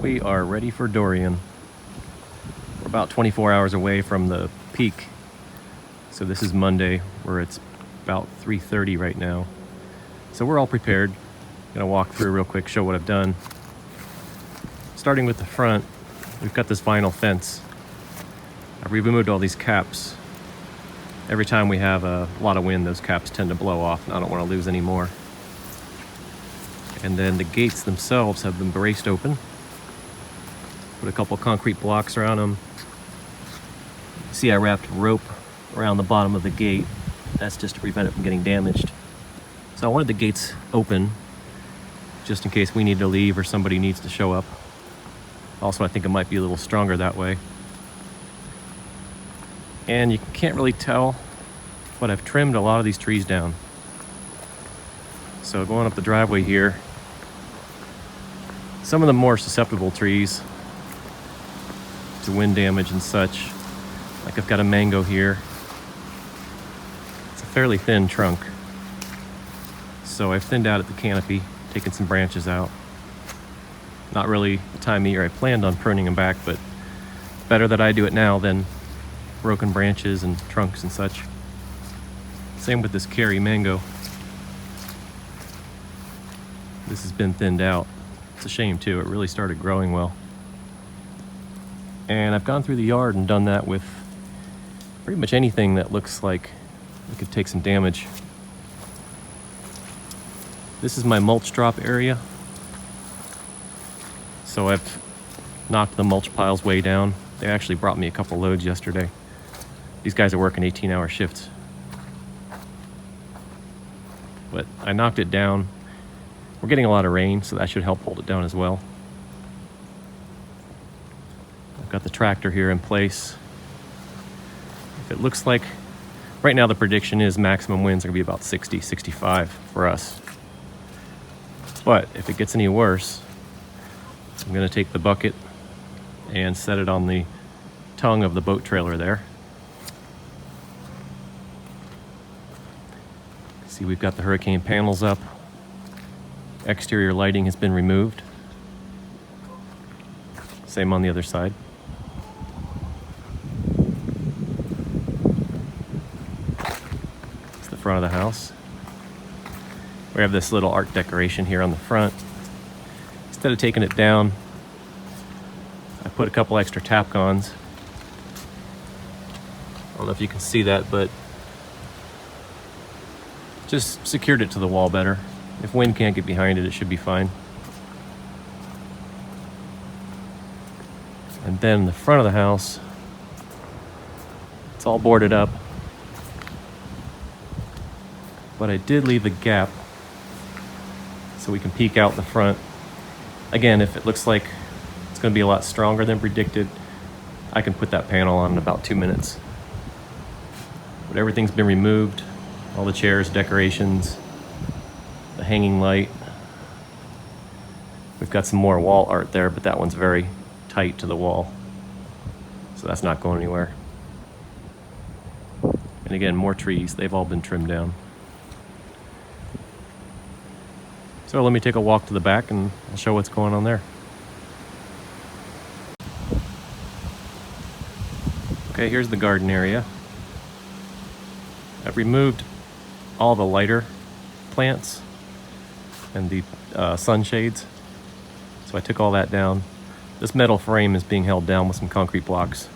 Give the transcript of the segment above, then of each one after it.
We are ready for Dorian. We're about 24 hours away from the peak. So this is Monday, where it's about 3:30 right now. So we're all prepared. Gonna walk through real quick, show what I've done. Starting with the front, we've got this vinyl fence. I've removed all these caps. Every time we have a lot of wind, those caps tend to blow off, and I don't want to lose any more. And then the gates themselves have been braced open. Put a couple concrete blocks around them. See, I wrapped rope around the bottom of the gate. That's just to prevent it from getting damaged. So I wanted the gates open just in case we need to leave or somebody needs to show up. Also, I think it might be a little stronger that way. And you can't really tell, but I've trimmed a lot of these trees down. So going up the driveway here, some of the more susceptible trees to wind damage and such, like I've got a mango here. It's a fairly thin trunk. So I've thinned out at the canopy, taken some branches out. Not really the time of year I planned on pruning them back, but better that I do it now than broken branches and trunks and such. Same with this Kerry mango. This has been thinned out. It's a shame too, it really started growing well. And I've gone through the yard and done that with pretty much anything that looks like it could take some damage. This is my mulch drop area. So I've knocked the mulch piles way down. They actually brought me a couple loads yesterday. These guys are working 18-hour shifts. But I knocked it down. We're getting a lot of rain, so that should help hold it down as well. I've got the tractor here in place. If it looks like, right now the prediction is maximum winds are gonna be about 60, 65 for us. But if it gets any worse, I'm gonna take the bucket and set it on the tongue of the boat trailer there. See, we've got the hurricane panels up. Exterior lighting has been removed. Same on the other side. It's the front of the house. We have this little art decoration here on the front. Instead of taking it down, I put a couple extra Tapcons. I don't know if you can see that, but just secured it to the wall better. If wind can't get behind it, it should be fine. And then the front of the house, it's all boarded up. But I did leave a gap so we can peek out the front. Again, if it looks like it's going to be a lot stronger than predicted, I can put that panel on in about 2 minutes. But everything's been removed. All the chairs, decorations, the hanging light. We've got some more wall art there, but that one's very tight to the wall. So that's not going anywhere. And again, more trees. They've all been trimmed down. So let me take a walk to the back and I'll show what's going on there. Okay, here's the garden area. I've removed all the lighter plants and the sunshades. So I took all that down. This metal frame is being held down with some concrete blocks.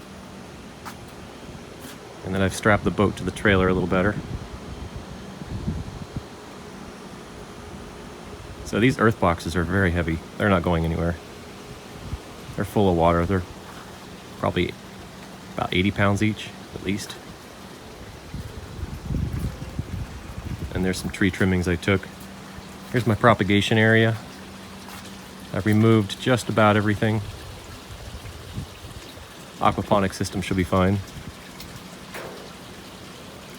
And then I've strapped the boat to the trailer a little better. So these earth boxes are very heavy. They're not going anywhere. They're full of water. They're probably about 80 pounds each, at least. And there's some tree trimmings I took. Here's my propagation area. I've removed just about everything. Aquaponics system should be fine.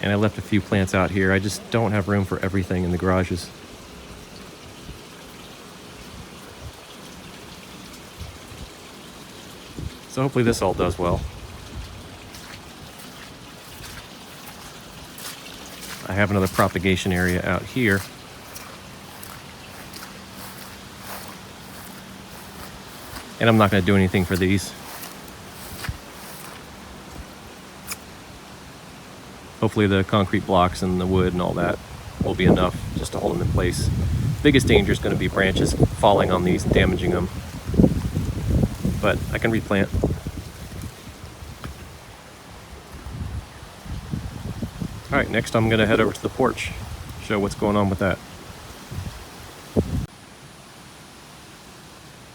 And I left a few plants out here. I just don't have room for everything in the garages. So hopefully this all does well. I have another propagation area out here. And I'm not going to do anything for these. Hopefully the concrete blocks and the wood and all that will be enough just to hold them in place. Biggest danger is going to be branches falling on these and damaging them. But I can replant. All right, next I'm going to head over to the porch, show what's going on with that.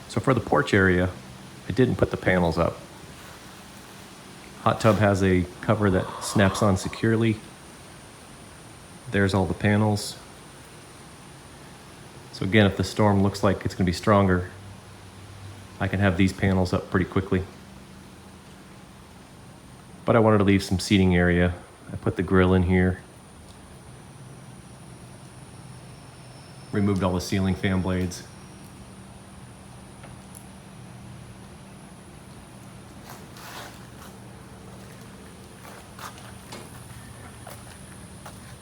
So for the porch area, I didn't put the panels up. Hot tub has a cover that snaps on securely. There's all the panels. So again, if the storm looks like it's going to be stronger, I can have these panels up pretty quickly. But I wanted to leave some seating area. I put the grill in here. Removed all the ceiling fan blades.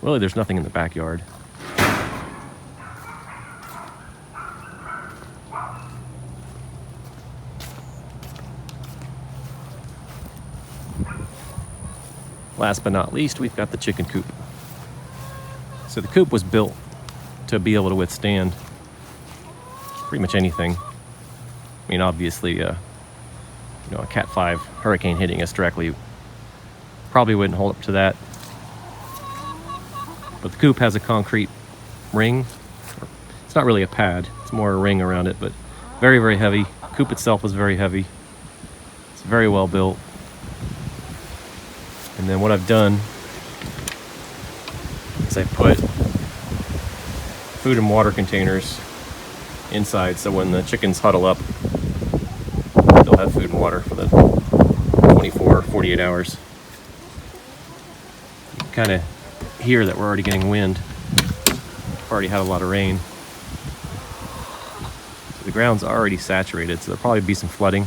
Really, there's nothing in the backyard. Last but not least, we've got the chicken coop. So the coop was built to be able to withstand pretty much anything. I mean, obviously, a Cat 5 hurricane hitting us directly probably wouldn't hold up to that. But the coop has a concrete ring. It's not really a pad, it's more a ring around it, but very, very heavy. The coop itself is very heavy. It's very well built. And then what I've done is I put food and water containers inside, so when the chickens huddle up, they'll have food and water for the 24, 48 hours. You can kind of hear that we're already getting wind. We've already had a lot of rain. So the ground's already saturated, so there'll probably be some flooding.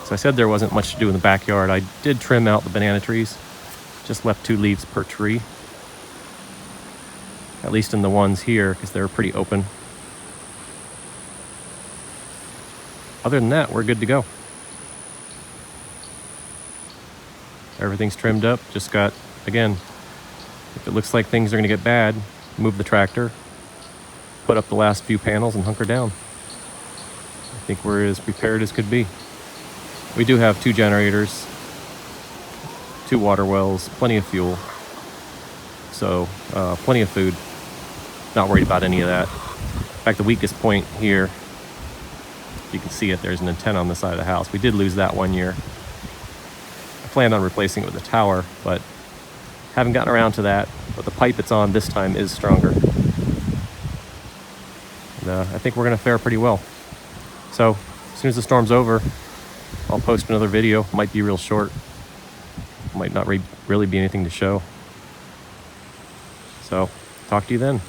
So I said there wasn't much to do in the backyard. I did trim out the banana trees. Just left 2 leaves per tree. At least in the ones here, because they're pretty open. Other than that, we're good to go. Everything's trimmed up. Just got, again, if it looks like things are going to get bad, move the tractor, put up the last few panels and hunker down. I think we're as prepared as could be. We do have 2 generators, 2 water wells, plenty of fuel, so plenty of food. Not worried about any of that. In fact, the weakest point here, you can see it, there's an antenna on the side of the house. We did lose that one year. I planned on replacing it with a tower, but haven't gotten around to that. But the pipe it's on this time is stronger. And I think we're going to fare pretty well. So as soon as the storm's over, I'll post another video. Might be real short. Might not really be anything to show. So talk to you then.